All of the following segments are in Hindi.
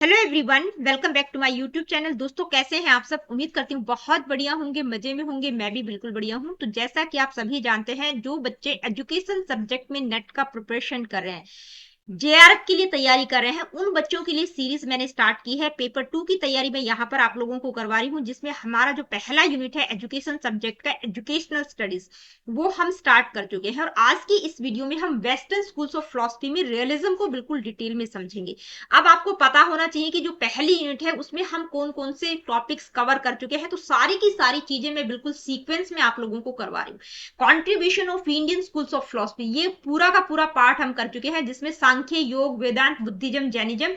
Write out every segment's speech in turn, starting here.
Hello everyone, welcome back to my YouTube channel. दोस्तों, कैसे हैं आप सब? उम्मीद करती हूँ बहुत बढ़िया होंगे, मजे में होंगे। मैं भी बिल्कुल बढ़िया हूँ। तो जैसा कि आप सभी जानते हैं, जो बच्चे एजुकेशन सब्जेक्ट में नेट का प्रिपरेशन कर रहे हैं, जेआरएफ के लिए तैयारी कर रहे हैं, उन बच्चों के लिए सीरीज मैंने स्टार्ट की है। पेपर 2 की तैयारी मैं यहाँ पर आप लोगों को करवा रही हूँ, जिसमें हमारा जो पहला यूनिट है एजुकेशन सब्जेक्ट का, एजुकेशनल स्टडीज, वो हम स्टार्ट कर चुके हैं। और आज की इस वीडियो में हम वेस्टर्न स्कूल्स ऑफ फिलॉसफी में रियलिज्म को बिल्कुल डिटेल में समझेंगे। अब आपको पता होना चाहिए कि जो पहली यूनिट है उसमें हम कौन कौन से टॉपिक्स कवर कर चुके हैं। तो सारी की सारी चीजें मैं बिल्कुल सीक्वेंस में आप लोगों को करवा रही हूँ। Contribution of Indian schools of philosophy, ये पूरा का पूरा पार्ट हम कर चुके हैं, जिसमें सांख्य, योग, वेदांत, बुद्धिज्म, जैनिज्म,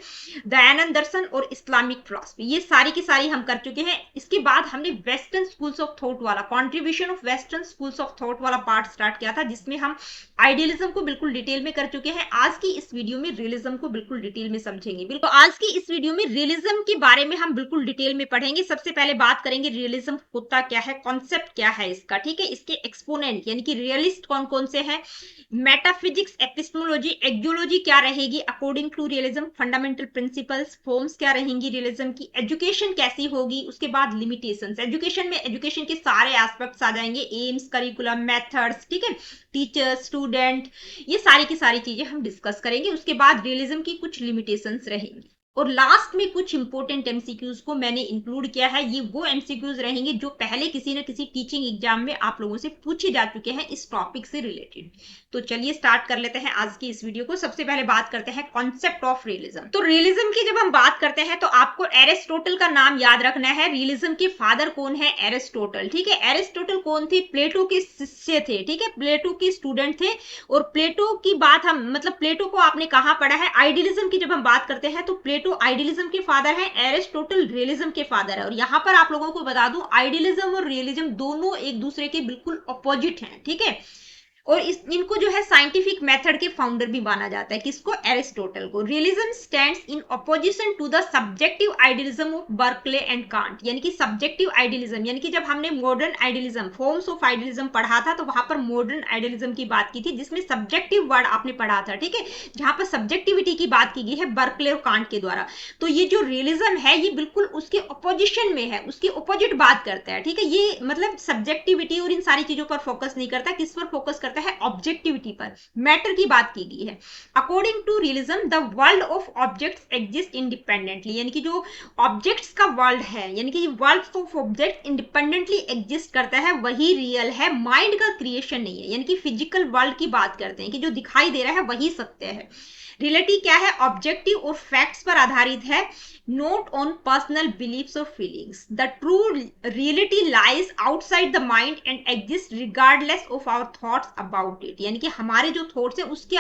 दयानंद दर्शन और इस्लामिक फिलॉसफी, ये सारी की सारी हम कर चुके हैं। इसके बाद हमने वेस्टर्न स्कूल्स ऑफ थॉट वाला, contribution of western schools of thought वाला पार्ट स्टार्ट किया था, जिसमें हम आइडियलिज्म को बिल्कुल डिटेल में कर चुके हैं। आज की इस वीडियो में रियलिज्म को बिल्कुल डिटेल में समझेंगे। बिल्कुल आज की इस वीडियो में रियलिज्म के बारे में हम बिल्कुल डिटेल में पढ़ेंगे। सबसे पहले बात करेंगे रियलिज्म होता क्या है, कॉन्सेप्ट क्या है इसका, ठीक है। इसके एक्सपोनेंट यानी कि रियलिस्ट कौन कौन से हैं, मेटाफिजिक्स, एपिस्टेमोलॉजी, एग्जियोलॉजी क्या रहेगी according to realism, fundamental principles, forms क्या रहेंगी रियलिज्म की, एजुकेशन कैसी होगी, उसके बाद लिमिटेशंस। एजुकेशन में एजुकेशन के सारे एस्पेक्ट्स आ जाएंगे, एम्स, करिकुलम, मेथड्स, ठीक है, टीचर, स्टूडेंट, ये सारी की सारी चीजें हम डिस्कस करेंगे। उसके बाद रियलिज्म की कुछ लिमिटेशंस रहेंगी, और लास्ट में कुछ इंपॉर्टेंट एमसीक्यूज को मैंने इंक्लूड किया है। ये वो एमसीक्यूज रहेंगे जो पहले किसी न किसी टीचिंग एग्जाम में आप लोगों से पूछे जा चुके हैं इस टॉपिक से रिलेटेड। तो चलिए स्टार्ट कर लेते हैं आज की इस वीडियो को। सबसे पहले बात करते हैं कॉन्सेप्ट ऑफ रियलिज्म। तो रियलिज्म की जब हम बात करते हैं तो आपको एरिस्टोटल का नाम याद रखना है। रियलिज्म के फादर कौन है? एरिस्टोटल, ठीक है। एरिस्टोटल कौन थे? प्लेटो के शिष्य थे, ठीक है, प्लेटो के स्टूडेंट थे। और प्लेटो की बात हम मतलब प्लेटो को आपने कहां पढ़ा है? आइडियलिज्म की जब हम बात करते हैं तो प्लेटो आइडियलिज्म के फादर है, एरिस्टोटल रियलिज्म के फादर है। और यहां पर आप लोगों को बता दूं, आइडियलिज्म और रियलिज्म दोनों एक दूसरे के बिल्कुल अपोजिट हैं, ठीक है। और इनको जो है साइंटिफिक मेथड के फाउंडर भी माना जाता है। किसको? एरिस्टोटल को। Realism stands in opposition to the subjective idealism of Berkeley and Kant, यानी कि सब्जेक्टिव आइडियलिज्म, यानी कि जब हमने modern idealism, forms of idealism पढ़ा था, तो वहां पर मॉडर्न आइडियलिज्म की बात की थी, जिसमें सब्जेक्टिव वर्ड आपने पढ़ा था, ठीक है, जहां पर सब्जेक्टिविटी की बात की गई है बर्कले और कांट के द्वारा। तो ये जो रियलिज्म है ये बिल्कुल उसके अपोजिशन में है, उसकी अपोजिट बात करता है, ठीक है। ये मतलब सब्जेक्टिविटी और इन सारी चीजों पर फोकस नहीं करता। किस पर फोकस करता है? ऑब्जेक्टिविटी पर, मैटर की बात की गई है। According to realism the world of objects exist independently, यानी कि जो ऑब्जेक्ट्स का वर्ल्ड है, यानी कि world of object independently exist करता है, वही रियल है, माइंड का क्रिएशन नहीं है। यानी कि फिजिकल वर्ल्ड की बात करते हैं कि जो दिखाई दे रहा है वही सत्य है। रियलिटी क्या है? ऑब्जेक्टिव और फैक्ट्स पर आधारित है, नोट ऑन पर्सनल बिलीफ्स और feelings. The true reality lies outside the mind and exist regardless of our thoughts about it, यानी कि हमारे जो थॉट्स है उसके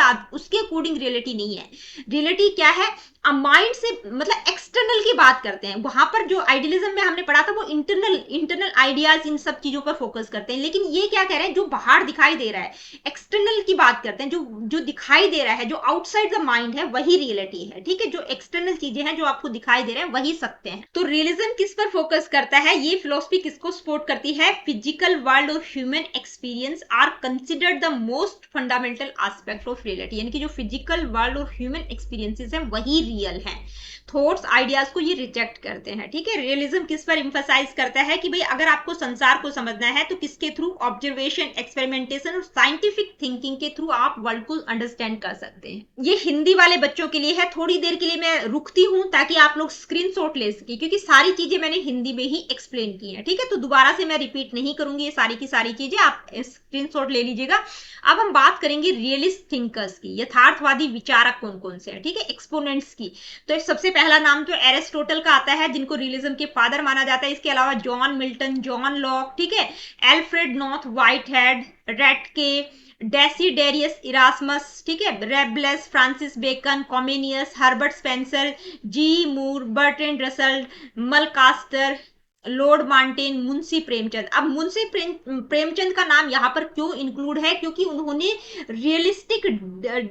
अकॉर्डिंग रियलिटी नहीं है। रियलिटी क्या है? माइंड से मतलब एक्सटर्नल की बात करते हैं। वहां पर जो आइडियलिज्म में हमने पढ़ा था वो इंटरनल आइडियाज, इन सब चीजों पर फोकस करते हैं। लेकिन ये क्या कह रहे हैं? जो बाहर दिखाई दे रहा है, एक्सटर्नल की बात करते हैं, जो जो दिखाई दे रहा है, जो आउटसाइड द माइंड है, वही रियलिटी है, ठीक है। जो एक्सटर्नल चीजें हैं जो आपको दिखाई दे रहे हैं वही सत्य है। तो रियलिज्म किस पर फोकस करता है? ये फिलोसफी किसको सपोर्ट करती है? फिजिकल वर्ल्ड और human experience are considered the most fundamental aspect of reality, यानी कि जो फिजिकल वर्ल्ड और ह्यूमन एक्सपीरियंसेस है वही रियल है। थॉट्स, आइडियाज को ये रिजेक्ट करते हैं, ठीक है। रियलिज्म किस पर इंफसाइज करता है कि भाई अगर आपको संसार को समझना है तो किसके थ्रू? ऑब्जर्वेशन, एक्सपेरिमेंटेशन और साइंटिफिक थिंकिंग के थ्रू आप वर्ल्ड को अंडरस्टैंड कर सकते हैं। ये हिंदी वाले बच्चों के लिए है। थोड़ी देर के लिए मैं रुकती हूं ताकि आप लोग स्क्रीनशॉट ले सके, क्योंकि सारी चीजें मैंने हिंदी में ही एक्सप्लेन की है, ठीक है। तो दोबारा से मैं रिपीट नहीं करूंगी, ये सारी की सारी चीजें आप स्क्रीनशॉट ले लीजिएगा। अब हम बात करेंगे रियलिस्ट थिंकर्स की, यथार्थवादी विचारक कौन कौन से हैं, ठीक है, एक्सपोनेंट्स की। तो सबसे पहला नाम तो एरिस्टोटल का आता है, जिनको रियलिज्म के फादर माना जाता है। इसके अलावा जॉन मिल्टन, जॉन लॉक, ठीक है, एल्फ्रेड नॉर्थ व्हाइटहेड, रेटके, डेसिडेरियस इरास्मस, ठीक है, Rabelais, Francis Bacon, Comenius, Herbert Spencer, G Moore, Bertrand Russell, Mulcaster, Lord Marten, Munshi Premchand. अब मुंशी प्रेमचंद का नाम यहाँ पर क्यों इंक्लूड है, क्योंकि उन्होंने रियलिस्टिक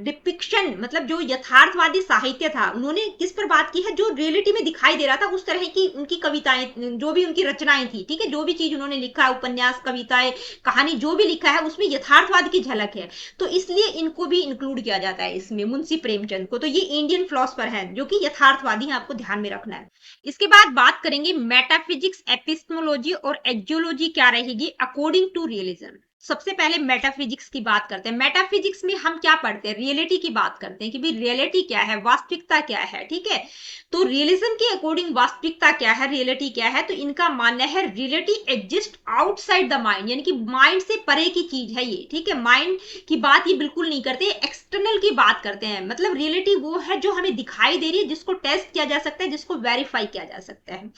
डिपिक्शन, मतलब जो यथार्थवादी साहित्य था, उन्होंने किस पर बात की है, जो रियलिटी में दिखाई दे रहा था उस तरह की उनकी कविताएं, जो भी उनकी रचनाएं थी, ठीक है, जो भी चीज उन्होंने लिखा है, उपन्यास, कविताएं, कहानी, जो भी लिखा है उसमें यथार्थवाद की झलक है। तो इसलिए इनको भी इंक्लूड किया जाता है इसमें, मुंशी प्रेमचंद को। तो ये इंडियन फिलोसफर है जो कि यथार्थवादी है, आपको ध्यान में रखना है। इसके बाद बात करेंगे मेटाफिजिक्स, एपिस्टेमोलॉजी और एक्जियोलॉजी क्या रहेगी अकॉर्डिंग टू रियलिज्म। सबसे पहले मेटाफिजिक्स की बात करते हैं। मेटाफिजिक्स में हम क्या पढ़ते हैं, रियलिटी की बात करते हैं कि भाई रियलिटी क्या है, वास्तविकता क्या है, ठीक है। तो रियलिज्म के अकॉर्डिंग वास्तविकता क्या है, रियलिटी क्या है, तो इनका मानना है reality exist outside the mind, यानी कि माइंड से परे की चीज है ये, ठीक है। माइंड की बात ये बिल्कुल नहीं करते, एक्सटर्नल की बात करते हैं। मतलब रियलिटी वो है जो हमें दिखाई दे रही है, जिसको टेस्ट किया जा सकता है, जिसको वेरीफाई किया जा सकता है।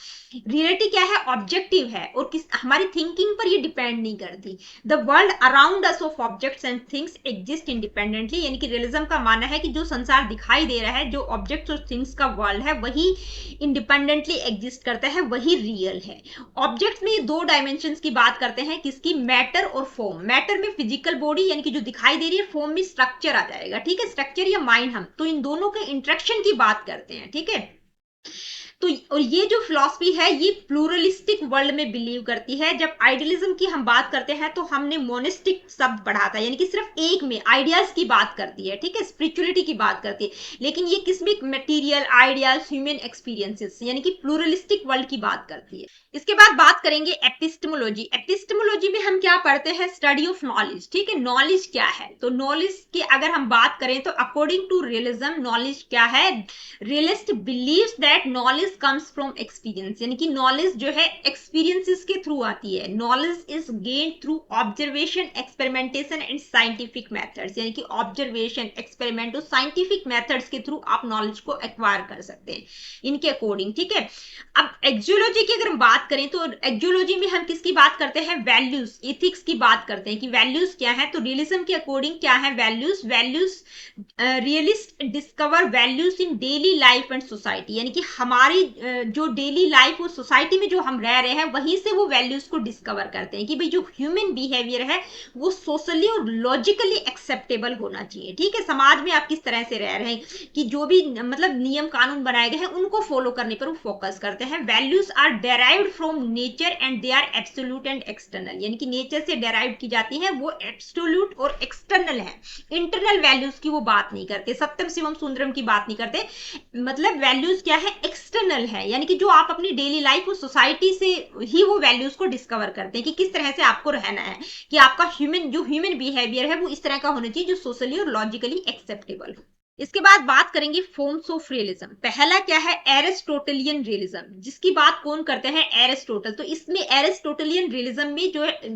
रियलिटी क्या है, ऑब्जेक्टिव है और किस हमारी थिंकिंग पर ये डिपेंड नहीं करती। The world around us of objects and things exist independently, यानी कि रियलिज्म का मानना है कि जो संसार दिखाई दे रहा है, जो ऑब्जेक्ट्स और थिंग्स का वर्ल्ड है, वही इंडिपेंडेंटली एग्जिस्ट करता है, वही रियल है। ऑब्जेक्ट्स में ये दो डायमेंशंस की बात करते हैं, किसकी, मैटर और फॉर्म। मैटर में फिजिकल बॉडी यानी कि जो दिखाई दे रही है, फॉर्म में स्ट्रक्चर आ जाएगा, ठीक है, स्ट्रक्चर या माइंड। हम तो इन दोनों के इंटरेक्शन की बात करते हैं, ठीक है। तो और ये जो फिलॉसफी है ये प्लूरलिस्टिक वर्ल्ड में बिलीव करती है। जब आइडियलिज्म की हम बात करते हैं तो हमने मोनिस्टिक शब्द पढ़ा था, यानी कि सिर्फ एक में आइडियाज की बात करती है, ठीक है, स्पिरिचुअलिटी की बात करती है। लेकिन ये किस में, मटेरियल, आइडियाज, ह्यूमन एक्सपीरियंसेस, यानी कि प्लूरलिस्टिक वर्ल्ड की बात करती है। इसके बाद बात करेंगे एपिस्टेमोलॉजी। एपिस्टेमोलॉजी में हम क्या पढ़ते हैं, स्टडी ऑफ नॉलेज, ठीक है। नॉलेज क्या है, तो नॉलेज की अगर हम बात करें तो अकॉर्डिंग टू रियलिज्म नॉलेज क्या है, realist believes that knowledge comes from experience, यानी कि नॉलेज जो है एक्सपीरियंसेस के थ्रू आती है। Knowledge is gain through observation, experimentation and scientific methods, यानी कि ऑब्जर्वेशन, एक्सपेरिमेंट और साइंटिफिक मेथड्स के थ्रू आप नॉलेज को एक्वायर कर सकते हैं इनके अकॉर्डिंग, ठीक है। अब एक्जियोलॉजी की अगर हम बात करें तो एक्जियोलॉजी में हम किसकी बात करते हैं, वैल्यूज, एथिक्स की बात करते हैं कि वैल्यूज क्या है। तो रियलिज्म के अकॉर्डिंग क्या है, values, realist discover values in daily life and society, यानी कि हमारी जो डेली लाइफ और सोसाइटी में जो हम रह रहे हैं वहीं से वो वैल्यूज को डिस्कवर करते हैं कि भाई जो ह्यूमन बिहेवियर है वो सोशली और लॉजिकली एक्सेप्टेबल होना चाहिए, ठीक है। समाज में आप किस तरह से रह रहे हैं कि जो भी मतलब नियम कानून बनाए गए हैं उनको फॉलो करने पर वो फोकस करते हैं। Values are derived from nature and they are absolute and external, यानी कि नेचर से डेराइव की जाती है, वो एब्सोल्यूट और एक्सटर्नल है। इंटरनल वैल्यूज की वो बात नहीं करते, सत्यम शिवम सुंदरम की बात नहीं करते। मतलब वैल्यूज क्या है, एक्सटर्नल है, यानी कि जो आप अपनी डेली लाइफ और सोसाइटी से ही वो वैल्यूज को डिस्कवर करते हैं कि किस तरह से आपको रहना है, कि आपका ह्यूमन बिहेवियर है वो इस तरह का होना चाहिए जो सोशली और लॉजिकली एक्सेप्टेबल हो। इसके बाद बात करेंगे फॉर्म्स ऑफ रियलिज्म। पहला क्या है, एरिस्टोटलियन रियलिज्म, जिसकी बात कौन करते हैं, एरिस्टोटल। तो इसमें एरिस्टोटलियन रियलिज्म में जो है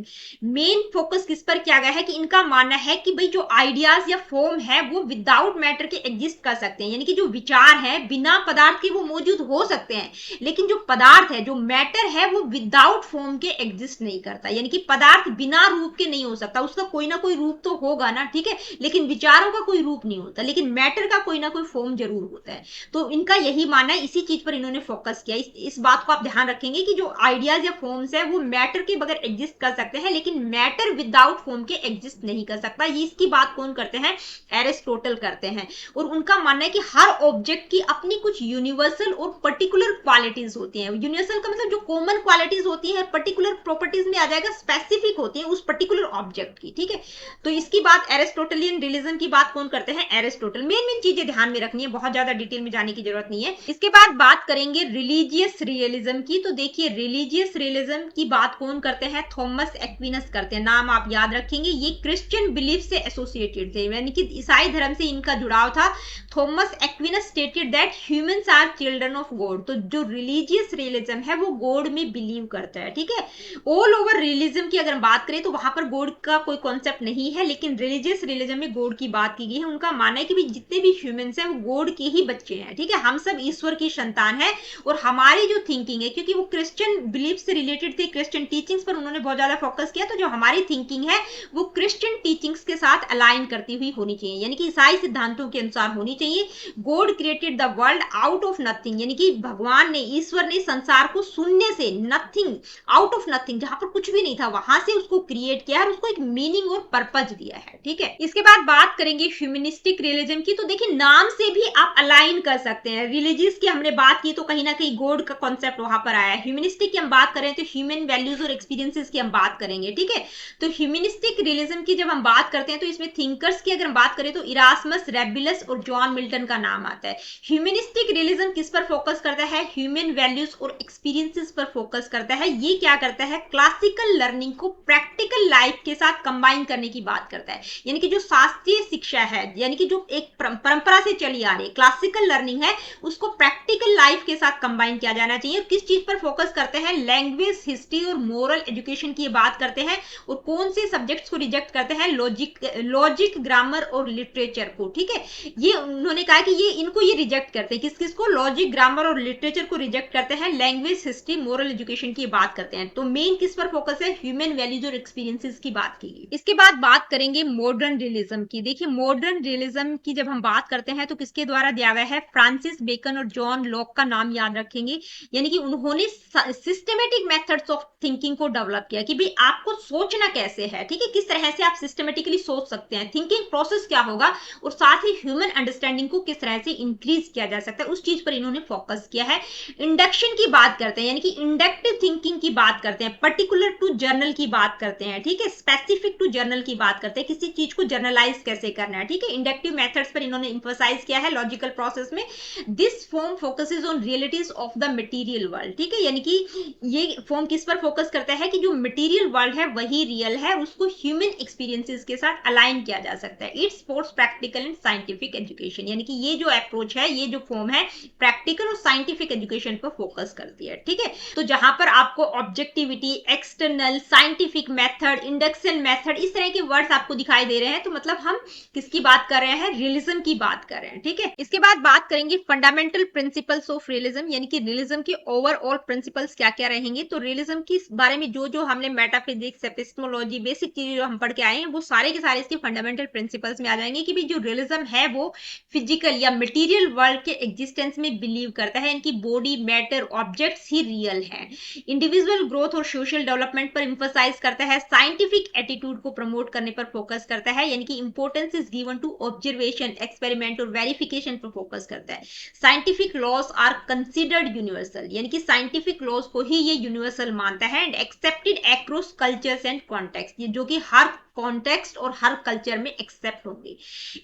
मेन फोकस किस पर किया गया है कि इनका मानना है कि भाई जो आइडियाज या फॉर्म है वो विदाउट मैटर के एग्जिस्ट कर सकते हैं, यानी कि जो विचार है बिना पदार्थ के वो मौजूद हो सकते हैं, लेकिन जो पदार्थ है, जो मैटर है, वो विदाउट फॉर्म के एग्जिस्ट नहीं करता, यानी कि पदार्थ बिना रूप के नहीं हो सकता, उसका कोई ना कोई रूप तो होगा ना, ठीक है, लेकिन विचारों का कोई रूप नहीं होता, लेकिन मैटर का कोई ना कोई फॉर्म जरूर होता है। तो इनका यही मानना है, इसी चीज पर इन्होंने फोकस किया। इस बात को आप ध्यान रखेंगे कि जो आइडियाज या फॉर्म्स है वो मैटर के बगैर एग्जिस्ट कर सकते हैं, लेकिन मैटर विदाउट फॉर्म के एग्जिस्ट नहीं कर सकता। ये इसकी बात कौन करते हैं, एरिस्टोटल करते हैं। और उनका मानना है कि हर ऑब्जेक्ट की अपनी कुछ यूनिवर्सल और पर्टिकुलर क्वालिटीज होती हैं। यूनिवर्सल का मतलब जो कॉमन क्वालिटीज होती है, पर्टिकुलर प्रॉपर्टीज में आ जाएगा, स्पेसिफिक होती है उस पर्टिकुलर ऑब्जेक्ट की, ठीक है। तो इसकी बात एरिस्टोटलियन रिलीजन की बात कौन करते हैं, एरिस्टोटल। मेन चीजें ध्यान में रखनी है, बहुत ज्यादा डिटेल में जाने की जरूरत नहीं है। इसके बाद बात करेंगे रिलीजियस रियलिज्म की। तो देखिए रिलीजियस रियलिज्म की बात कौन करते हैं, थॉमस एक्विनस करते हैं। नाम आप याद रखेंगे, ये क्रिश्चियन बिलीफ से एसोसिएटेड थे, यानी कि ईसाई धर्म से इनका जुड़ाव था। Thomas Aquinas stated that humans are children of God. तो जो रिलीजियस रियलिज्म है वो गॉड में बिलीव करता है, ठीक है। ऑल ओवर रियलिज्म की अगर बात करें तो वहां पर गॉड का कोई कॉन्सेप्ट नहीं है, लेकिन रिलीजियस रियलिज्म में गॉड की बात की गई है। उनका मानना है कि भी जितने भी ह्यूमंस हैं वो गॉड के ही बच्चे हैं, ठीक है, हम सब ईश्वर की संतान है। और हमारी जो थिंकिंग है, क्योंकि वो क्रिश्चियन बिलीफ से रिलेटेड थे, क्रिश्चियन टीचिंग्स पर उन्होंने बहुत ज्यादा फोकस किया, तो जो हमारी थिंकिंग है वो क्रिश्चियन टीचिंग्स के साथ अलाइन करती हुई होनी चाहिए, यानी कि ईसाई सिद्धांतों के अनुसार होनी चाहिए। God created the world out of nothing, यानी कि भगवान ने, ईश्वर ने संसार को शून्य से, नथिंग, आउट ऑफ नथिंग, जहां पर कुछ भी नहीं था वहां से उसको क्रिएट किया और उसको एक मीनिंग और पर्पज दिया है, ठीक है। इसके बाद बात करेंगे ह्यूमनिस्टिक रिलीजन की। तो देखिए नाम से भी आप अलाइन कर सकते हैं, रिलीजियस की हमने बात की तो कहीं ना कहीं गॉड का कॉन्सेप्ट वहां पर आया है। ह्यूमनिस्टिक की हम बात करें तो ह्यूमन वैल्यूज और एक्सपीरियंसेस की हम बात करेंगे, ठीक है। तो ह्यूमनिस्टिक रिलीजन की जब हम बात करते हैं तो इसमें थिंकर्स की अगर हम बात करें तो इरास्मस, रेबिलस और जॉन मिल्टन का नाम आता है। ह्यूमनिस्टिक रिलीजन किस पर फोकस करता है? ह्यूमन वैल्यूज और एक्सपीरियंसेस पर फोकस करता है। ये क्या करता है? क्लासिकल लर्निंग को प्रैक्टिकल लाइफ के साथ कंबाइन करने की बात करता है, यानी कि जो शास्त्रीय शिक्षा है, यानी कि जो एक परंपरा से चली आ रही क्लासिकल लर्निंग है, उसको प्रैक्टिकल लाइफ के साथ कंबाइन किया जाना चाहिए। किस चीज पर फोकस करते हैं? लैंग्वेज, हिस्ट्री और मोरल एजुकेशन की बात करते हैं। और कौन से सब्जेक्ट्स को रिजेक्ट करते हैं? लॉजिक, ग्रामर और लिटरेचर को, ठीक है। ये उन्होंने कहा कि ये इनको ये रिजेक्ट करते हैं, किस किस को? लॉजिक, ग्रामर और लिटरेचर को रिजेक्ट करते हैं। लैंग्वेज, हिस्ट्री, मोरल एजुकेशन की बात करते हैं। तो मेन किस पर फोकस है? ह्यूमन वैल्यूज और एक्सपीरियंसेस की बात की। इसके बाद बात करेंगे मॉडर्न रियलिज्म की। देखिए मॉडर्न रियलिज्म की जब हम बात करते हैं तो किसके द्वारा दिया गया है? फ्रांसिस बेकन और जॉन लॉक का नाम याद रखेंगे, यानी कि उन्होंने सिस्टमेटिक मेथड्स ऑफ थिंकिंग को डेवलप किया कि भाई आपको सोचना कैसे है, ठीक है, किस तरह से आप सिस्टमेटिकली सोच सकते हैं, थिंकिंग प्रोसेस क्या होगा, और साथ ही ह्यूमन अंडरस्टैंडिंग को किस तरह से इंक्रीज किया जा सकता है, उस चीज पर इन्होंने फोकस किया है। इंडक्शन की बात करते हैं, यानी कि इंडक्टिव थिंकिंग की बात करते हैं, पर्टिकुलर टू जर्नल की बात करते हैं, ठीक है, स्पेसिफिक टू जर्नल की बात करते हैं, किसी चीज को जर्नलाइज कैसे करना है, ठीक है। इंडक्टिव मेथड्स पर इन्होंने इंफोसाइज किया है लॉजिकल प्रोसेस में। This form focuses on realities of the material world, ठीक है, यानी कि ये फॉर्म किस पर फोकस करता है? कि जो मटेरियल वर्ल्ड है वही रियल है, उसको ह्यूमन एक्सपीरियंसेस के साथ अलाइन किया जा सकता है। It's force practical and scientific education, यानी कि ये जो अप्रोच है, ये जो फॉर्म है, प्रैक्टिकल और साइंटिफिक एजुकेशन पर फोकस करती है, ठीक है। तो जहां पर आपको objectivity, external, scientific method, induction method, इस तरह के वर्ड्स आपको दिखाई दे रहे हैं, तो मतलब हम किसकी बात कर रहे हैं? रियलिज्म की बात कर रहे हैं, ठीक है। इसके बाद बात करेंगे फंडामेंटल प्रिंसिपल्स ऑफ रियलिज्म, यानी कि रियलिज्म के ओवरऑल प्रिंसिपल्स क्या क्या रहेंगे। तो रियलिज्म के बारे में जो हमने मेटाफिजिक्स, एपिस्टेमोलॉजी, बेसिक चीजें जो हम पढ़ के आए हैं, वो सारे के सारे इसके फंडामेंटल प्रिंसिपल्स में आ जाएंगे कि भाई जो रियलिज्म है वो फिजिकल या मटेरियल वर्ल्ड के एग्जिस्टेंस में बिलीव करता है, इनकी बॉडी, मैटर, ऑब्जेक्ट्स ही रियल है। इंडिविजुअल ग्रोथ और सोशल डेवलपमेंट पर इंफोसाइज करता है। साइंटिफिक एटीट्यूड को प्रमोट करने पर फोकस करता है, यानी कि importance is given to observation, experiment और वेरिफिकेशन पर फोकस करता है। Scientific laws are considered universal, यानी कि साइंटिफिक लॉज को ही ये यूनिवर्सल मानता है, and accepted across cultures and context, जो कि हर कॉन्टेक्स्ट और हर कल्चर में एक्सेप्ट होंगे।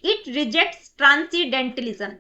It rejects transcendentalism.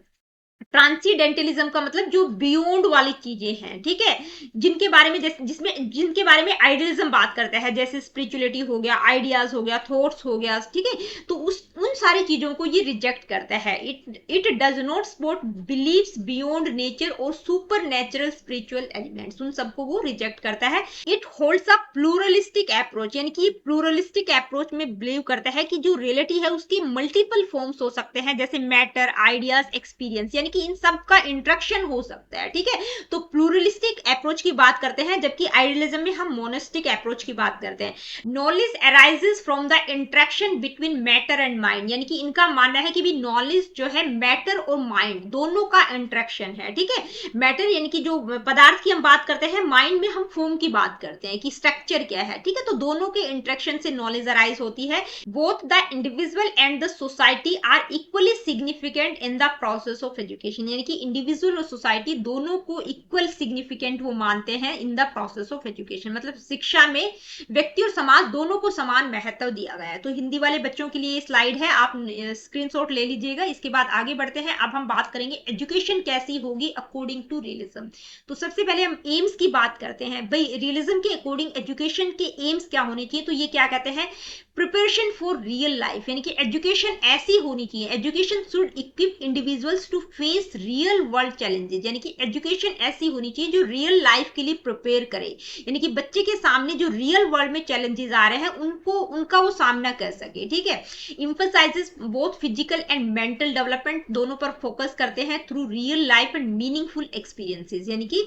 ट्रांसीडेंटलिज्म का मतलब जो बियॉन्ड वाली चीजें हैं, ठीक है, जिनके बारे में जिनके बारे में आइडियलिज्म बात करता है, जैसे स्पिरिचुअलिटी हो गया, आइडियाज हो गया, थॉट्स हो गया, ठीक है, तो उन सारी चीजों को ये रिजेक्ट करता है। It does not support believes beyond nature और सुपर नेचुरल स्पिरिचुअल एलिमेंट्स, उन सबको वो रिजेक्ट करता है। It holds a pluralistic approach, यानी कि प्लूरलिस्टिक अप्रोच में बिलीव करता है कि जो रियलिटी है उसकी मल्टीपल फॉर्म्स हो सकते हैं, जैसे मैटर, आइडियाज, एक्सपीरियंस, यानी कि इन सब का इंटरेक्शन हो सकता है, ठीक है। तो प्लूरलिस्टिक अप्रोच की बात करते हैं, जबकि आइडियलिज्म में हम मोनिस्टिक अप्रोच की बात करते हैं। Knowledge arises from the interaction between matter and mind, यानी कि इनका मानना है कि भी नॉलेज जो है मैटर और माइंड दोनों का इंटरेक्शन है, ठीक है। मैटर यानी कि जो पदार्थ की हम बात करते हैं, माइंड में हम फॉर्म की बात करते हैं कि स्ट्रक्चर क्या है, ठीक है। तो दोनों के इंटरेक्शन से नॉलेज अराइज होती है। Both the individual and the society are equally significant in the process of education, यानी कि इंडिविजुअल और सोसाइटी दोनों को इक्वल सिग्निफिकेंट वो मानते हैं इन द प्रोसेस ऑफ एजुकेशन, मतलब शिक्षा में व्यक्ति और समाज दोनों को समान महत्व दिया गया है। तो हिंदी वाले बच्चों के लिए ये स्लाइड है, आप स्क्रीनशॉट ले लीजिएगा। इसके बाद आगे बढ़ते हैं। अब हम बात करेंगे एजुकेशन कैसी होगी अकॉर्डिंग टू रियलिज्म। तो सबसे पहले हम एम्स की बात करते हैं। भाई रियलिज्म के अकॉर्डिंग एजुकेशन के एम्स क्या होने चाहिए? तो ये क्या कहते हैं? प्रिपरेशन फॉर रियल लाइफ, यानी कि एजुकेशन ऐसी होनी चाहिए, education should equip individuals to face real world challenges, यानी कि एजुकेशन ऐसी होनी चाहिए जो रियल लाइफ के लिए प्रिपेयर करे, यानी कि बच्चे के सामने जो रियल वर्ल्ड में चैलेंजेस आ रहे हैं उनका वो सामना कर सके, ठीक है। Emphasises both physical and mental development, दोनों पर फोकस करते हैं through real life and meaningful experiences, यानी कि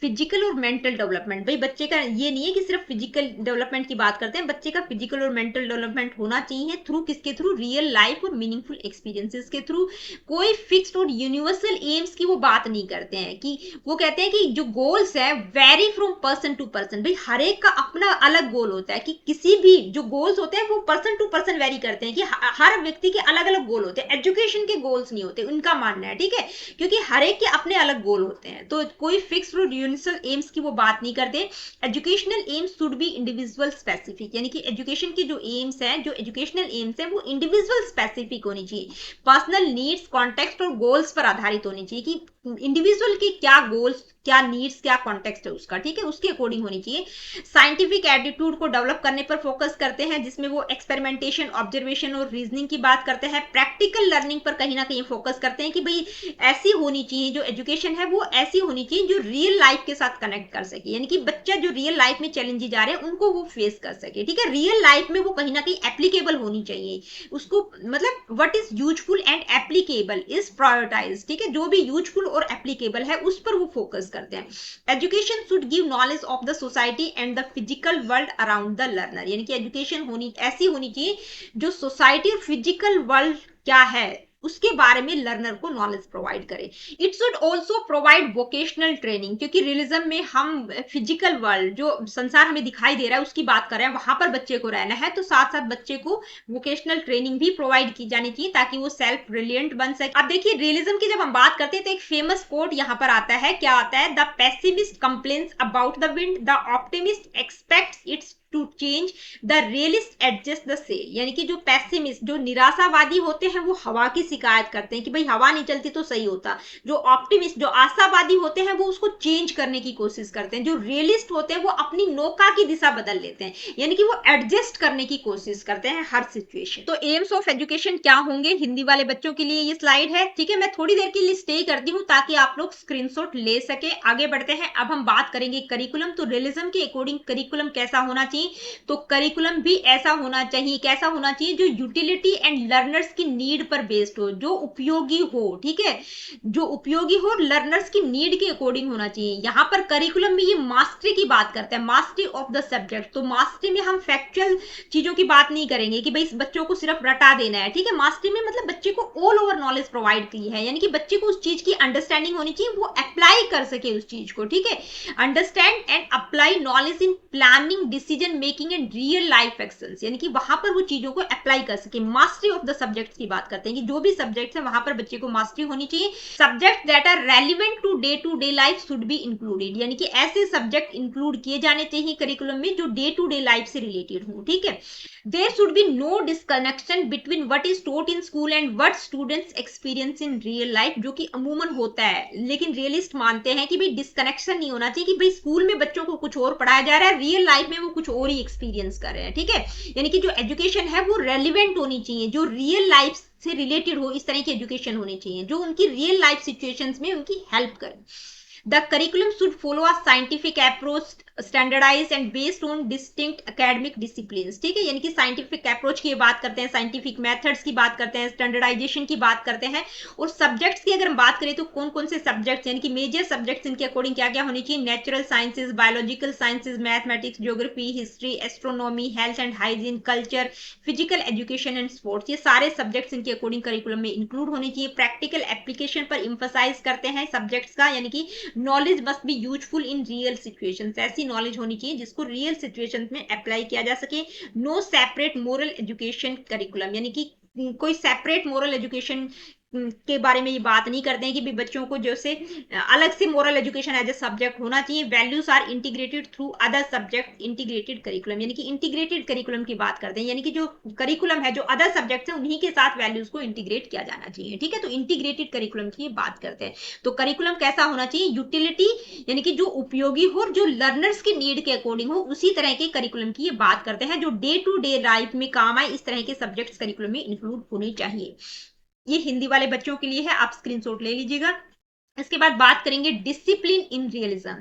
फिजिकल और मेंटल डेवलपमेंट। भाई बच्चे का ये नहीं है कि सिर्फ फिजिकल डेवलपमेंट की बात करते हैं, बच्चे का फिजिकल और मेंटल डेवलपमेंट होना चाहिए थ्रू किसके थ्रू, रियल लाइफ और मीनिंगफुल एक्सपीरियंसेस के थ्रू। कोई फिक्स्ड और यूनिवर्सल एम्स की वो बात नहीं करते हैं, कि वो कहते हैं कि जो गोल्स है vary from person to person. भाई हर एक का अपना अलग गोल होता है, कि किसी भी जो गोल्स होते हैं वो पर्सन टू पर्सन वेरी करते हैं, कि हर व्यक्ति के अलग अलग गोल होते हैं, एजुकेशन के गोल्स नहीं होते, उनका मानना है, ठीक है, क्योंकि हर एक के अपने अलग गोल होते हैं। तो कोई फिक्स्ड और यूनिवर्सल एम्स की वो बात नहीं करते। Educational AIIMS should be individual specific, यानी कि एजुकेशन के जो एम्स हैं, जो एजुकेशनल एम्स हैं, वो इंडिविजुअल स्पेसिफिक होनी चाहिए, पर्सनल नीड्स, कॉन्टेक्स्ट और गोल्स पर आधारित होनी चाहिए, कि इंडिविजुअल की क्या गोल्स, क्या नीड्स, क्या कॉन्टेक्स्ट है उसका, ठीक है, उसके अकॉर्डिंग होनी चाहिए। साइंटिफिक एटीट्यूड को डेवलप करने पर फोकस करते हैं, जिसमें वो एक्सपेरिमेंटेशन, ऑब्जर्वेशन और रीजनिंग की बात करते हैं। प्रैक्टिकल लर्निंग पर कहीं ना कहीं फोकस करते हैं, कि भाई ऐसी होनी चाहिए, जो एजुकेशन है वो ऐसी होनी चाहिए जो रियल लाइफ के साथ कनेक्ट कर सके, यानी कि बच्चा जो रियल लाइफ में चैलेंजेस आ रहे हैं उनको वो फेस कर सके, ठीक है। रियल लाइफ में वो कहीं ना कहीं एप्लीकेबल होनी चाहिए, उसको मतलब what is useful and applicable is prioritise, ठीक है, जो भी यूजफुल और एप्लीकेबल है उस पर वो फोकस करते हैं। Education should give knowledge of the society and the physical world around the learner, यानी कि एजुकेशन होनी ऐसी होनी चाहिए जो सोसाइटी और फिजिकल वर्ल्ड क्या है उसके बारे में लर्नर को नॉलेज प्रोवाइड करे। It should also provide vocational training, क्योंकि रियलिज्म में हम फिजिकल वर्ल्ड जो संसार हमें दिखाई दे रहा है उसकी बात कर रहे हैं, वहां पर बच्चे को रहना है, तो साथ साथ बच्चे को वोकेशनल ट्रेनिंग भी प्रोवाइड की जानी चाहिए ताकि वो सेल्फ रिलियंट बन सके। अब देखिए रियलिज्म की जब हम बात करते हैं तो एक फेमस कोट यहाँ पर आता है, क्या आता है, the pessimist complains about the wind, the optimist expects its to change, the realist adjust the sail, यानी कि जो पेसिमिस्ट, जो निराशावादी होते हैं वो हवा की शिकायत करते हैं कि भाई हवा नहीं चलती तो सही होता, जो ऑप्टिमिस्ट, जो आशावादी होते हैं वो उसको चेंज करने की कोशिश करते हैं, जो रियलिस्ट होते हैं वो अपनी नौका की दिशा बदल लेते हैं, यानी कि वो एडजस्ट करने की कोशिश करते हैं हर सिचुएशन। तो एम्स ऑफ एजुकेशन क्या होंगे हिंदी वाले बच्चों के लिए, ये स्लाइड है, ठीक है, मैं थोड़ी देर के लिए स्टे करती हूँ ताकि आप लोग स्क्रीनशॉट ले सके। आगे बढ़ते हैं, अब हम बात करेंगे करिकुलम। तो रियलिज्म के अकॉर्डिंग करिकुलम कैसा होना चाहिए, तो करिकुलम भी ऐसा होना चाहिए, कैसा होना चाहिए, जो यूटिलिटी एंड लर्नर्स की नीड पर बेस्ड हो, जो उपयोगी हो, ठीक है, जो उपयोगी हो, लर्नर्स की नीड के अकॉर्डिंग होना चाहिए। यहां पर करिकुलम में ये मास्टरी की बात करते हैं, मास्टरी ऑफ द सब्जेक्ट। तो मास्टरी में हम फैक्चुअल चीजों की बात नहीं करेंगे कि भाई इस बच्चों को सिर्फ रटा देना है, ठीक है। मास्टरी में मतलब बच्चे को ऑल ओवर नॉलेज प्रोवाइड की है, यानी कि बच्चे को उस चीज की अंडरस्टैंडिंग होनी चाहिए, वो अप्लाई कर सके उस चीज को, ठीक है। Understand and apply knowledge in planning, decision making and real life actions, यानी कि वहां पर वो चीजों को अप्लाई कर सके। मास्टरी ऑफ द सब्जेक्ट्स की बात करते हैं कि जो भी सब्जेक्ट्स है वहां पर बच्चे को मास्टरी होनी चाहिए। Subject that are relevant to day life should be included, यानी कि ऐसे सब्जेक्ट इंक्लूड किए जाने चाहिए करिकुलम में जो डे लाइफ से रिलेटेड हो, ठीक है। There should be no disconnection between what is taught in school and what students experience in real life, जो कि अमूमन होता है, लेकिन रियलिस्ट मानते हैं कि भाई डिस्कनेक्शन नहीं होना चाहिए, कि भाई स्कूल में बच्चों को कुछ और पढ़ाया जा रहा है, रियल लाइफ में वो कुछ और ही एक्सपीरियंस कर रहे हैं, ठीक है। यानी कि जो एजुकेशन है वो रेलिवेंट होनी चाहिए, जो रियल लाइफ से रिलेटेड हो, इस तरह की एजुकेशन होनी चाहिए जो उनकी रियल लाइफ सिचुएशंस में उनकी हेल्प करे। The curriculum should follow a scientific approach, standardized and based on distinct academic disciplines, ठीक है, यानी कि साइंटिफिक अप्रोच की बात करते हैं, साइंटिफिक मेथड्स की बात करते हैं, स्टैंडर्डाइजेशन की बात करते हैं। और सब्जेक्ट्स की अगर हम बात करें तो कौन कौन से सब्जेक्ट्स, यानी कि मेजर सब्जेक्ट्स इनके अकॉर्डिंग क्या क्या होनी चाहिए, natural sciences, biological sciences, mathematics, geography, history, astronomy, health and hygiene, culture, physical education and sports, ये सारे सब्जेक्ट्स इनके अकॉर्डिंग करिकुलम में इंक्लूड होने चाहिए। प्रैक्टिकल एप्लीकेशन पर इंफसाइज करते हैं सब्जेक्ट्स का, यानी कि knowledge must be useful in real situations, ऐसी नॉलेज होनी चाहिए जिसको रियल सिचुएशंस में अप्लाई किया जा सके। No separate moral education curriculum, यानी कि कोई सेपरेट मोरल एजुकेशन के बारे में ये बात नहीं करते हैं कि भी बच्चों को जैसे अलग से moral education as a subject होना चाहिए। Values are integrated through other subject integrated curriculum, यानी कि इंटीग्रेटेड करिकुलम की बात करते हैं, यानी कि जो करिकुलम है जो अदर सब्जेक्ट है उन्हीं के साथ वैल्यूज को इंटीग्रेट किया जाना चाहिए। ठीक है, तो इंटीग्रेटेड करिकुलम की बात करते हैं। तो करिकुलम कैसा होना चाहिए, यूटिलिटी यानी कि जो उपयोगी हो और जो लर्नर्स की नीड के अकॉर्डिंग हो, उसी तरह के करिकुलम की ये बात करते हैं, जो डे टू डे लाइफ में काम आए, इस तरह के सब्जेक्ट्स करिकुलम में इंक्लूड होने चाहिए। ये हिंदी वाले बच्चों के लिए है, आप स्क्रीनशॉट ले लीजिएगा। इसके बाद बात करेंगे डिसिप्लिन इन रियलिज्म।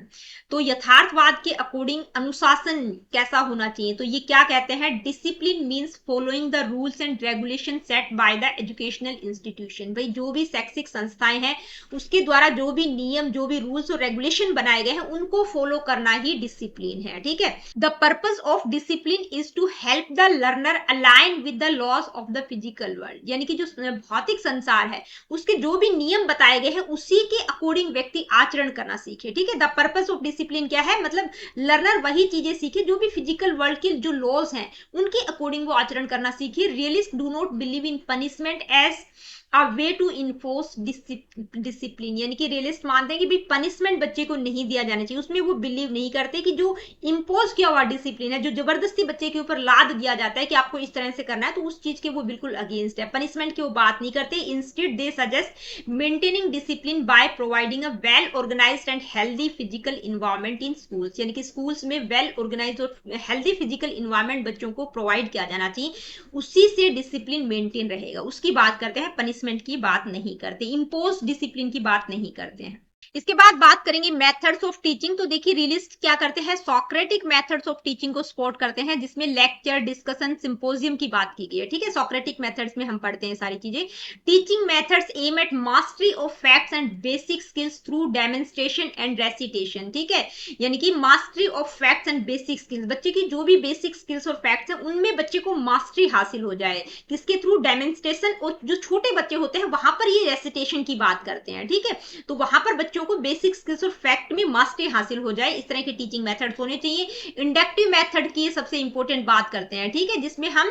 तो यथार्थवाद के अकॉर्डिंग अनुशासन कैसा होना चाहिए, तो ये क्या कहते हैं, discipline means following the rules and regulation set by the educational institution. भाई जो भी शैक्षिक संस्थाएं हैं उसके द्वारा जो भी नियम, जो भी रूल्स और रेगुलेशन बनाए गए हैं उनको फॉलो करना ही डिसिप्लिन है। ठीक है, the purpose of discipline is to help the learner align with the laws of the physical world, यानी कि जो भौतिक संसार है उसके जो भी नियम बताए गए हैं उसी के अकॉर्डिंग व्यक्ति आचरण करना सीखे। ठीक है, द पर्पस ऑफ डिसिप्लिन क्या है, मतलब लर्नर वही चीजें सीखे जो भी फिजिकल वर्ल्ड के जो लॉज हैं उनके अकॉर्डिंग वो आचरण करना सीखे। Realist do not believe in punishment as a way to enforce discipline, यानी कि रियलिस्ट मानते हैं कि भी पनिशमेंट बच्चे को नहीं दिया जाना चाहिए, उसमें वो बिलीव नहीं करते कि जो इम्पोज किया हुआ डिसिप्लिन है, जो जबरदस्ती बच्चे के ऊपर लाद दिया जाता है कि आपको इस तरह से करना है, तो उस चीज के वो बिल्कुल अगेंस्ट है, पनिशमेंट की वो बात नहीं करते। Instead they suggest maintaining discipline by providing a well organized and healthy physical environment in schools, यानी कि स्कूल्स में वेल ऑर्गेनाइज्ड और हेल्दी फिजिकल इन्वायरमेंट बच्चों को प्रोवाइड किया जाना चाहिए, उसी से डिसिप्लिन मेंटेन रहेगा। उसकी बात करते हैं, पनिशमेंट की बात नहीं करते, इम्पोज डिसिप्लिन की बात नहीं करते हैं। इसके बाद बात करेंगे मेथड्स ऑफ टीचिंग। तो देखिए रियलिस्ट क्या करते हैं, सॉक्रेटिक मेथड्स ऑफ टीचिंग को सपोर्ट करते हैं, जिसमें लेक्चर, डिस्कशन, सिंपोजियम की बात की गई है। ठीक है, सॉक्रेटिक मेथड्स में हम पढ़ते हैं सारी चीजें। Teaching methods aim at mastery of facts and basic skills through demonstration and recitation. ठीक है, यानी कि mastery of facts and basic skills, बच्चे की जो भी बेसिक स्किल्स और फैक्ट्स हैं उनमें बच्चे को मास्टरी हासिल हो जाए, किसके थ्रू, डेमोन्स्ट्रेशन, और जो छोटे बच्चे होते हैं वहां पर ये रेसिटेशन की बात करते हैं। ठीक है, तो वहां पर बच्चों को बेसिक स्किल्स और फैक्ट में मास्टरी हासिल हो जाए, इस तरह के टीचिंग मेथड्स होने चाहिए। इंडक्टिव मेथड की सबसे इंपॉर्टेंट बात करते हैं। ठीक है, जिसमें हम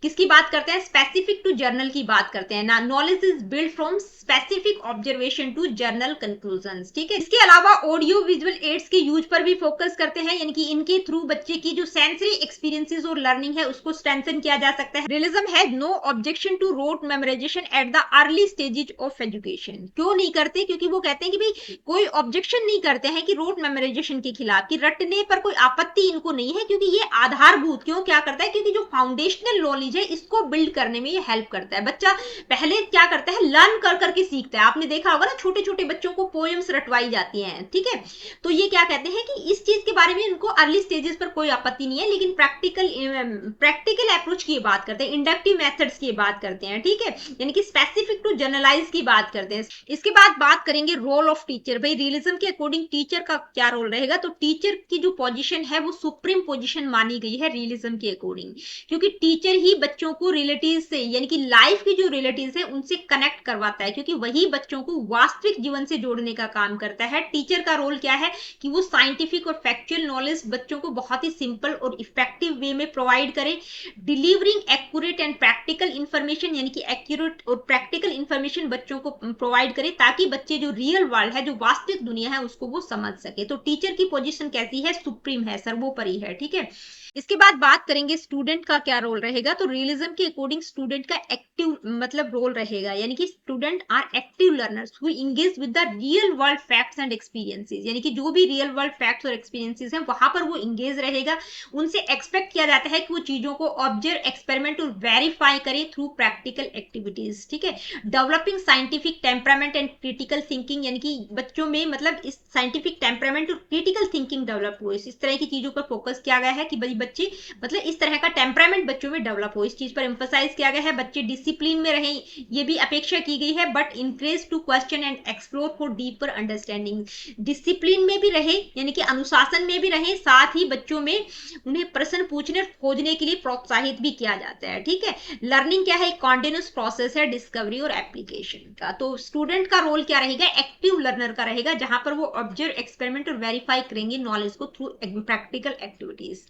किसकी बात करते हैं, स्पेसिफिक टू जर्नल की बात करते हैं ना, knowledge is build from specific observation to general conclusions. ठीक है, इसके अलावा ऑडियो विजुअल एड्स के यूज पर भी फोकस करते हैं, यानी कि इनके थ्रू बच्चे की जो सेंसरी एक्सपीरियंसेस और लर्निंग है उसको स्ट्रेंथन किया जा सकता है। Realism has no objection to rote memorization at the early stages of education. क्यों नहीं करते, क्योंकि वो कहते हैं कि भाई कोई ऑब्जेक्शन नहीं करते हैं कि रोट मेमोराइजेशन के खिलाफ, कि रटने पर कोई आपत्ति इनको नहीं है, क्योंकि ये आधारभूत क्यों क्या करता है, क्योंकि जो फाउंडेशनल नॉलेज है इसको बिल्ड करने में ये हेल्प करता है। बच्चा पहले क्या करता है, लर्न कर करके सीखता है। आपने देखा होगा ना, छोटे छोटे बच्चों को पोएम्स रटवाई जाती हैं। ठीक है, तो ये क्या कहते हैं कि इस चीज के बारे में इनको अर्ली स्टेजेस पर कोई आपत्ति नहीं है, लेकिन प्रैक्टिकल अप्रोच की बात करते हैं, इंडक्टिव मेथड्स की बात करते हैं। ठीक है, यानी कि स्पेसिफिक टू जनरलाइज की बात करते हैं। इसके बाद बात करेंगे रोल ऑफ टीचर। भाई रियलिज्म के अकॉर्डिंग टीचर का क्या रोल रहेगा, तो टीचर की जो पोजीशन है वो सुप्रीम पोजीशन मानी गई है रियलिज्म के अकॉर्डिंग, क्योंकि टीचर ही बच्चों को रिलेटिव से, यानी कि लाइफ की जो रिलेटिव्स है उनसे कनेक्ट करवाता है, क्योंकि वही बच्चों को वास्तविक जीवन से जोड़ने का काम करता है। टीचर का रोल क्या है कि वो साइंटिफिक और फैक्चुअल नॉलेज बच्चों को बहुत ही सिंपल और इफेक्टिव वे में प्रोवाइड करे, delivering accurate and practical information, यानी कि एक्यूरेट और प्रैक्टिकल इंफॉर्मेशन बच्चों को प्रोवाइड करे, ताकि बच्चे जो रियल वर्ल्ड है, जो वास्तविक दुनिया है, उसको वो समझ सके। तो टीचर की पोजीशन कैसी है, सुप्रीम है, सर्वोपरि है। ठीक है, इसके बाद बात करेंगे स्टूडेंट का क्या रोल रहेगा। तो रियलिज्म के अकॉर्डिंग स्टूडेंट का एक्टिव मतलब रोल रहेगा, यानी कि student are active learners who engage with the real world facts and experiences, यानी कि जो भी रियल वर्ल्ड फैक्ट्स और एक्सपीरियंसेस हैं वहां पर वो इंगेज रहेगा। उनसे एक्सपेक्ट किया जाता है कि वो चीजों को ऑब्जर्व, एक्सपेरिमेंट और वेरीफाई करे थ्रू प्रैक्टिकल एक्टिविटीज। ठीक है, developing scientific temperament and critical thinking, यानी कि बच्चों में मतलब इस साइंटिफिक टेम्परामेंट और क्रिटिकल थिंकिंग डेवलप हो, इस तरह की चीजों पर फोकस किया गया है कि भाई बच्चे मतलब इस तरह का टेम्परामेंट बच्चों में डेवलप हो, इस चीज पर एम्फसाइज किया गया है। बच्चे डिसिप्लिन में रहें ये भी अपेक्षा की गई है, but encourage to question and explore for deeper understanding. Discipline में भी रहे, यानी कि अनुशासन में भी रहे, साथ ही बच्चों में उन्हें प्रश्न पूछने खोजने के लिए प्रोत्साहित भी किया जाता है। ठीक है, लर्निंग क्या है, एक कॉन्टिन्यूस प्रोसेस है डिस्कवरी और एप्लीकेशन का। तो स्टूडेंट का रोल क्या रहेगा, एक्टिव लर्नर का रहेगा, जहां पर वो ऑब्जर्व, एक्सपेरिमेंट और वेरीफाई करेंगे नॉलेज को थ्रू प्रैक्टिकल एक्टिविटीज।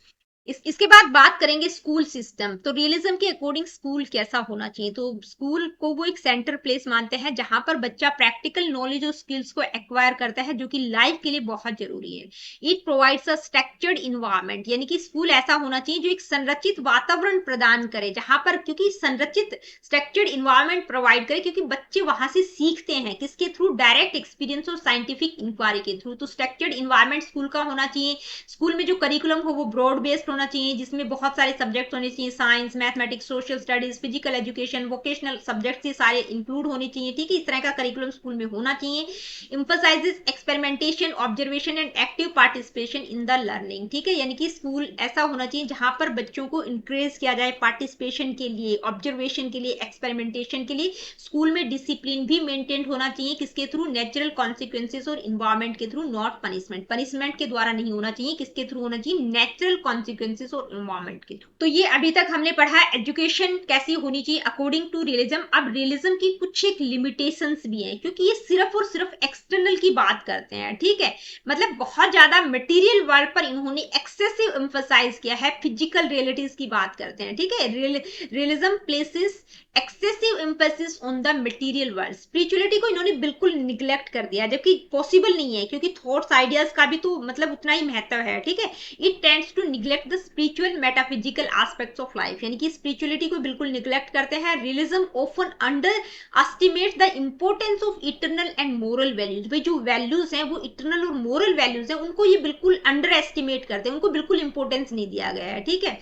इसके बाद बात करेंगे स्कूल सिस्टम। तो रियलिज्म के अकॉर्डिंग स्कूल कैसा होना चाहिए? तो स्कूल को वो एक सेंटर प्लेस मानते हैं जहां पर बच्चा प्रैक्टिकल नॉलेज और स्किल्स को एक्वायर करता है, जो कि लाइफ के लिए बहुत जरूरी है। It provides a structured environment, यानी कि स्कूल ऐसा होना चाहिए जो एक संरचित वातावरण प्रदान करे, जहां पर क्योंकि संरचित स्ट्रक्चर्ड इन्वायरमेंट प्रोवाइड करे, क्योंकि बच्चे वहां से सीखते हैं किसके थ्रू? डायरेक्ट एक्सपीरियंस और साइंटिफिक इंक्वायरी के थ्रू। तो स्ट्रक्चर्ड इन्वायरमेंट स्कूल का होना चाहिए। स्कूल में जो करिकुलम हो वो ब्रॉड बेस्ड होना चाहिए, जिसमें बहुत सारे सब्जेक्ट होने चाहिए, science, mathematics, social studies, physical education, vocational subjects, ये सारे इंक्लूड होने चाहिए। ठीक है, इस तरह का करिकुलम स्कूल में होना चाहिए। Emphasises experimentation, observation and active participation in the learning. ठीक है, यानी कि स्कूल ऐसा होना चाहिए जहां पर बच्चों को इंकरेज किया जाए पार्टिसिपेशन के लिए, ऑब्जर्वेशन के लिए, एक्सपेरिमेंटेशन के लिए। स्कूल में डिसिप्लिन भी मेंटेन होना चाहिए, किसके थ्रू? नेचुरल कॉन्सिक्वेंसेस और इन्वायरमेंट के थ्रू, नॉट पनिशमेंट। पनिशमेंट के द्वारा नहीं होना चाहिए, किसके थ्रू होना चाहिए? नेचुरल कॉन्सिक्वेंसेस और इन्वायरमेंट के थ्रू। तो ये अभी तक हमने पढ़ा है एजुकेशन कैसी होनी चाहिए अकॉर्डिंग टू रियलिज्म। अब रियलिज्म की कुछ एक लिमिटेशंस भी हैं, क्योंकि ये सिर्फ और सिर्फ एक्सटर्नल की बात करते हैं। ठीक है, मतलब बहुत ज्यादा मटेरियल वर्ल्ड पर इन्होंने एक्सेसिव एम्फसाइज किया है, फिजिकल रियलिटीज की बात करते हैं। ठीक है, realism places excessive emphasis on the material world. Spirituality को इन्होंने बिल्कुल निग्लेक्ट कर दिया, जबकि पॉसिबल नहीं है, क्योंकि थॉट्स आइडियाज का भी तो मतलब उतना ही महत्व है। ठीक है, it tends to neglect the spiritual metaphysical aspects of life, यानी कि स्पिरिचुअलिटी को बिल्कुल निग्लेक्ट करते हैं। Realism often underestimate the importance of eternal and moral values. भाई जो वैल्यूज हैं वो इटरनल और मोरल वैल्यूज हैं, उनको ये बिल्कुल अंडर एस्टिमेट करते हैं, उनको बिल्कुल इंपॉर्टेंस नहीं दिया गया है। ठीक है,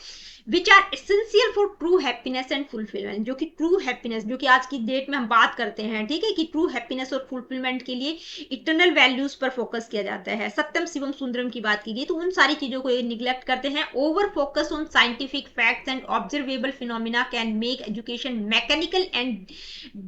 which are essential for true happiness and fulfillment, जो कि ट्रू हैप्पीनेस, जो कि आज की डेट में हम बात करते हैं। ठीक है, कि ट्रू हैप्पीनेस और फुलफिलमेंट के लिए इटरनल वैल्यूज पर फोकस किया जाता है। सत्यम शिवम सुंदरम की बात कीजिए तो उन सारी चीजों को ये निग्लेक्ट करते हैं। Over focus on scientific facts and observable phenomena can make education mechanical and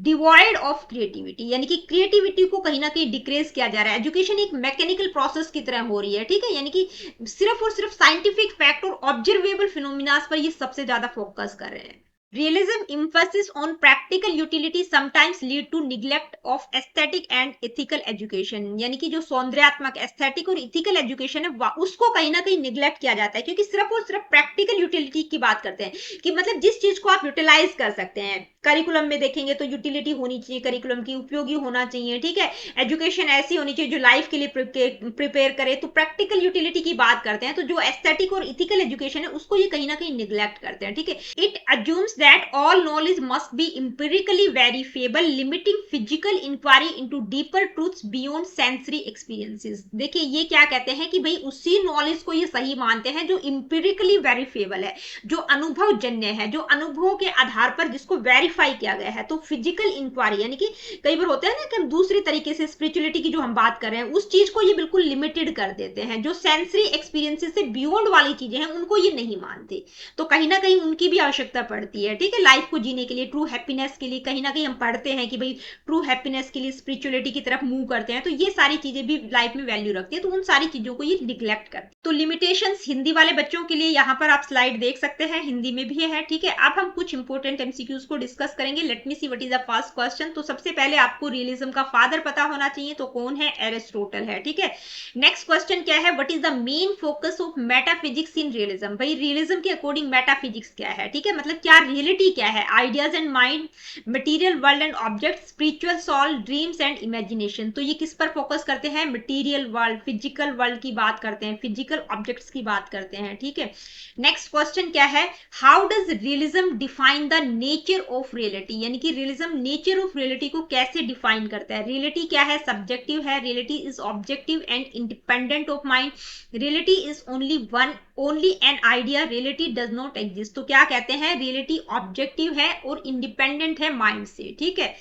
devoid of creativity, यानी कि क्रिएटिविटी को कहीं ना कहीं डिक्रेज किया जा रहा है। एजुकेशन एक मैकेनिकल प्रोसेस की तरह हो रही है। ठीक है, यानी कि सिर्फ और सिर्फ साइंटिफिक फैक्ट और ऑब्जर्वेबल फिनोमिनास पर ये सबसे ज्यादा फोकस कर रहे हैं। Realism emphasis on practical utility sometimes lead to neglect of aesthetic and ethical education, यानी कि जो सौंदर्यात्मक एस्थेटिक और इथिकल एजुकेशन है उसको कहीं ना कहीं निग्लेक्ट किया जाता है, क्योंकि सिर्फ और सिर्फ प्रैक्टिकल यूटिलिटी की बात करते हैं, कि मतलब जिस चीज को आप यूटिलाइज कर सकते हैं। करिकुलम में देखेंगे तो यूटिलिटी होनी चाहिए, करिकुलम की उपयोगी होना चाहिए। ठीक है, एजुकेशन ऐसी होनी चाहिए जो लाइफ के लिए प्रिपेयर करे। तो प्रैक्टिकल यूटिलिटी की बात करते हैं, तो जो एस्थेटिक और इथिकल एजुकेशन है उसको ये कहीं ना कहीं निग्लेक्ट करते हैं। ठीक है, it assumes that all knowledge must be empirically verifiable, limiting physical inquiry into deeper truths beyond sensory experiences। देखिए ये क्या कहते हैं कि भाई उसी नॉलेज को ये सही मानते हैं जो empirically verifiable है, जो अनुभव जन्य है, जो अनुभवों के आधार पर जिसको वेरीफाई किया गया है। तो फिजिकल इंक्वायरी, यानी कि कई बार होता है ना कि हम दूसरी तरीके से स्पिरिचुअलिटी की जो हम बात कर रहे हैं उस चीज को ये बिल्कुल लिमिटेड कर देते हैं। जो सेंसरी एक्सपीरियंसेस से बियॉन्ड वाली चीजें हैं उनको ये नहीं मानते, तो कहीं ना कहीं उनकी भी आवश्यकता पड़ती है। ठीक है, लाइफ को जीने के लिए, ट्रू हैप्पीनेस के लिए कहीं ना कहीं हम पढ़ते हैं कि भाई ट्रू हैप्पीनेस के लिए स्पिरिचुअलिटी की तरफ मूव करते हैं, तो ये सारी चीजें भी लाइफ में वैल्यू रखती है, तो उन सारी चीजों को ये निग्लेक्ट करते हैं। तो लिमिटेशंस हिंदी वाले बच्चों के लिए यहाँ पर आप स्लाइड देख सकते हैं, हिंदी में भी है। ठीक है, अब हम कुछ इंपोर्टेंट एमसीक्यूज को डिस्कस करेंगे। Let me see what is the first question. तो सबसे पहले आपको रियलिज्म का फादर पता होना चाहिए, तो कौन है? एरिस्टोटल है। ठीक है, नेक्स्ट क्वेश्चन क्या है? What is the main focus of metaphysics in realism. भाई रियलिज्म के अकॉर्डिंग मेटाफिजिक्स क्या है? ठीक है, मतलब क्या रियलिटी क्या है? Ideas and mind, material world and object, spiritual soul, dreams and imagination. तो ये किस पर फोकस करते हैं? मटेरियल वर्ल्ड, फिजिकल वर्ल्ड की बात करते हैं, फिजिकल ऑब्जेक्ट्स की बात करते हैं। ठीक है, नेक्स्ट क्वेश्चन क्या है? How does realism define the nature of reality, यानी कि रियलिज्म नेचर ऑफ रियलिटी को कैसे डिफाइन करता है? रियलिटी क्या है? सब्जेक्टिव है। Reality is objective and independent of mind. Reality is only one, only an idea. Reality does not exist. तो क्या कहते हैं? रियलिटी ऑब्जेक्टिव है और इंडिपेंडेंट है माइंड से। ठीक है,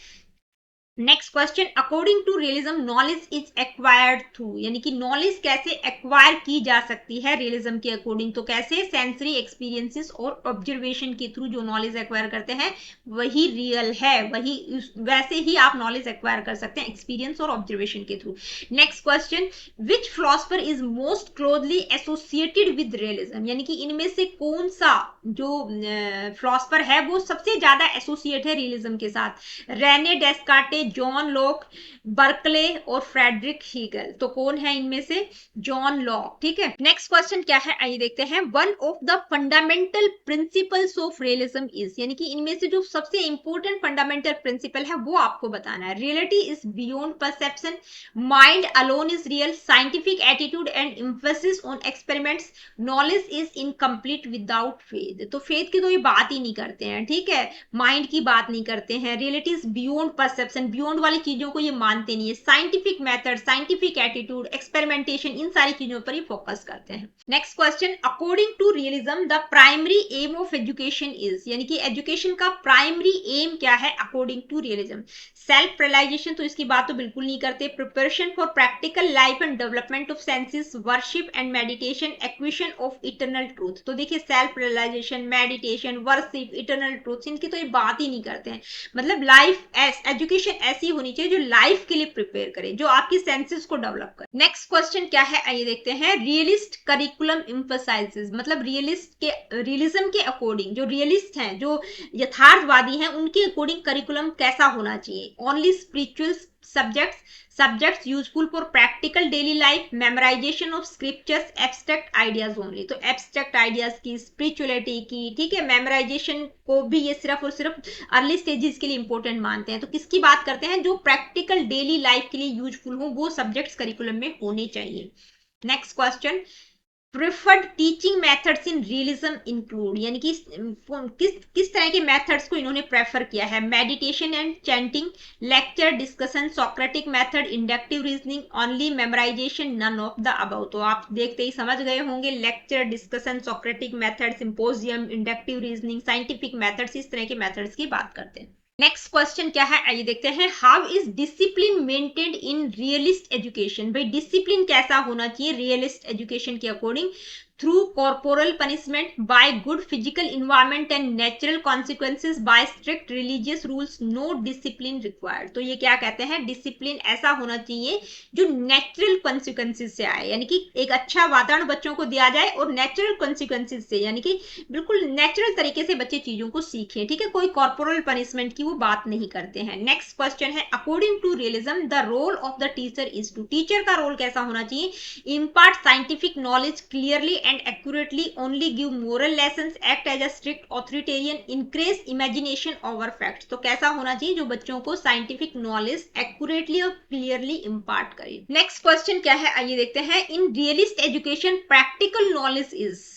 next question, according to realism knowledge is acquired through, यानी कि नॉलेज कैसे एक्वायर की जा सकती है रियलिज्म के अकॉर्डिंग? तो कैसे? सेंसरी एक्सपीरियंसेस और ऑब्जर्वेशन के थ्रू जो नॉलेज एक्वायर करते हैं वही रियल है, वही वैसे ही आप नॉलेज एक्वायर कर सकते हैं एक्सपीरियंस और ऑब्जर्वेशन के through. Next question, which philosopher is most closely associated with realism, यानी कि इनमें से कौन सा जो फिलोसफर है वो सबसे ज्यादा एसोसिएट है रियलिज्म के साथ? रेने डेस्कार्टे, थे? जॉन लॉक, बर्कले और फ्रेडरिक हीगल। तो कौन है इनमें से? John Locke. ठीक है, नेक्स्ट क्वेश्चन क्या है आइए देखते हैं। One of the fundamental principles of realism is, यानी कि इनमें से जो सबसे इंपॉर्टेंट फंडामेंटल प्रिंसिपल है वो आपको बताना है। Reality is beyond perception, mind alone is real, scientific attitude and emphasis on experiments, knowledge is incomplete without faith. तो फेथ की तो ये बात ही नहीं करते हैं, ठीक है, माइंड की बात नहीं करते हैं। Reality is beyond perception, beyond वाली चीजों को ये मानते नहीं है। Scientific method, scientific attitude, experimentation, इन सारी चीजों पर ही फोकस करते हैं। Next question, according to realism the primary aim of education is, यानी कि एजुकेशन का प्राइमरी एम क्या है according to realism? Self realisation, तो इसकी बात तो बिल्कुल नहीं करते। Preparation for practical life and development of senses, worship and meditation, acquisition of eternal truth. तो देखिए self realization, meditation, worship, eternal truth, इनकी तो ये बात ही नहीं करते हैं। मतलब लाइफ एजुकेशन ऐसी होनी चाहिए जो लाइफ के लिए प्रिपेयर करे, जो आपकी सेंसेस को डेवलप करे। नेक्स्ट क्वेश्चन क्या है आइए देखते हैं। रियलिस्ट करिकुलम एम्फसाइजेस, मतलब रियलिज्म के अकॉर्डिंग जो रियलिस्ट हैं, जो यथार्थवादी हैं, उनके अकॉर्डिंग करिकुलम कैसा होना चाहिए? Only spiritual subjects useful for practical daily life, memorisation of scriptures, abstract ideas only. तो एब्स्ट्रैक्ट आइडियाज की, स्पिरिचुअलिटी की, ठीक है, मेमोराइजेशन को भी ये सिर्फ और सिर्फ अर्ली स्टेजेस के लिए इंपॉर्टेंट मानते हैं। तो किसकी बात करते हैं? जो प्रैक्टिकल डेली लाइफ के लिए यूजफुल हो वो सब्जेक्ट्स करिकुलम में होने चाहिए। Next question, preferred teaching methods in realism include, यानी कि किस तरह के मेथड्स को इन्होंने प्रेफर किया है? Meditation and chanting, lecture, discussion, Socratic method, inductive reasoning, only memorization, none of the above. तो आप देखते ही समझ गए होंगे, lecture, discussion, Socratic method, symposium, inductive reasoning, scientific methods, इस तरह के मेथड्स की बात करते हैं। नेक्स्ट क्वेश्चन क्या है आइए देखते हैं। How is discipline maintained in realist education? भाई डिसिप्लिन कैसा होना चाहिए रियलिस्ट एजुकेशन के according? Through corporal punishment, by good physical environment and natural consequences, by strict religious rules, no discipline required. तो ये क्या कहते हैं? डिसिप्लिन ऐसा होना चाहिए जो नेचुरल कॉन्सिक्वेंसेस से आए, यानी कि एक अच्छा वातावरण बच्चों को दिया जाए और नेचुरल कॉन्सिक्वेंसेस से, यानी कि बिल्कुल नेचुरल तरीके से बच्चे चीजों को सीखें, ठीक है, कोई कॉर्पोरल पनिशमेंट की वो बात नहीं करते हैं। नेक्स्ट क्वेश्चन है, according to realism the role of the teacher is to, teacher का रोल कैसा होना चाहिए? Impart scientific knowledge clearly and accurately, only give moral lessons, act as a strict authoritarian, increase imagination over facts। तो कैसा होना चाहिए? जो बच्चों को साइंटिफिक नॉलेज एक्यूरेटली और क्लियरली इम्पार्ट करे। नेक्स्ट क्वेश्चन क्या है आइए देखते हैं। In realist education practical knowledge is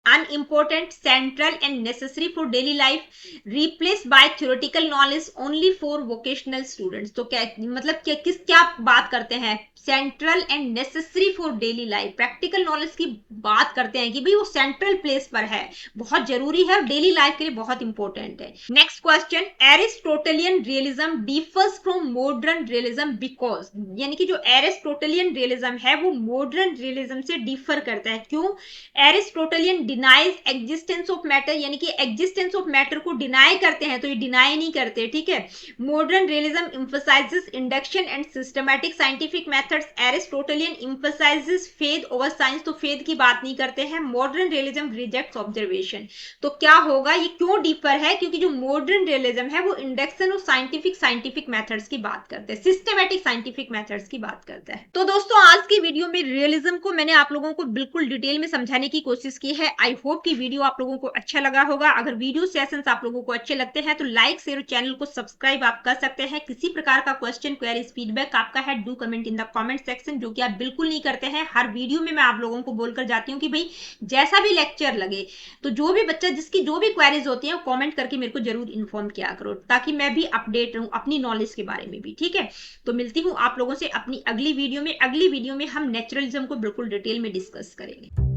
unimportant, central and necessary for daily life, replaced by theoretical knowledge only for vocational students। तो क्या मतलब क्या बात करते हैं? Central and necessary for daily life, practical knowledge की बात करते हैं कि भाई वो सेंट्रल प्लेस पर है, बहुत जरूरी है और डेली लाइफ के लिए बहुत इंपॉर्टेंट है। Next question, Aristotelian realism differs from modern realism because, यानी कि जो एरिस्टोटेलियन रियलिज्म है वो मॉडर्न रियलिज्म से डिफर करता है। क्यों? Aristotelian denies existence of matter, यानी कि एग्जिस्टेंस ऑफ मैटर को डिनाई करते हैं, तो ये डिनाई नहीं करते, ठीक है। Modern realism emphasises induction and systematic scientific methods, Aristotelian emphasises faith over science, तो फेथ की बात नहीं करते हैं। Modern realism rejects observation. तो क्या होगा, ये क्यों डिफर है? क्योंकि जो मॉडर्न रियलिज्म है वो इंडक्शन और साइंटिफिक मेथड्स की बात करते हैं, सिस्टमैटिक साइंटिफिक मेथड्स की बात करता है। तो दोस्तों आज की वीडियो में रियलिज्म को मैंने आप लोगों को बिल्कुल डिटेल में समझाने की कोशिश की है। आई होप कि वीडियो आप लोगों को अच्छा लगा होगा। अगर वीडियो सेशंस आप लोगों को अच्छे लगते हैं तो लाइक शेयर, चैनल को सब्सक्राइब आप कर सकते हैं। किसी प्रकार का क्वेश्चन, क्वेरीज, फीडबैक आपका है, do comment in the comment section, जो कि आप बिल्कुल नहीं करते हैं। हर वीडियो में मैं आप लोगों को बोलकर जाती हूँ कि भाई जैसा भी लेक्चर लगे तो जो भी बच्चा जिसकी जो भी क्वेरीज होती है वो कॉमेंट करके मेरे को जरूर इन्फॉर्म किया करो, ताकि मैं भी अपडेट रहूं अपनी नॉलेज के बारे में भी, ठीक है। तो मिलती हूँ आप लोगों से अपनी अगली वीडियो में। अगली वीडियो में हम नेचुरलिज्म को बिल्कुल डिटेल में डिस्कस करेंगे।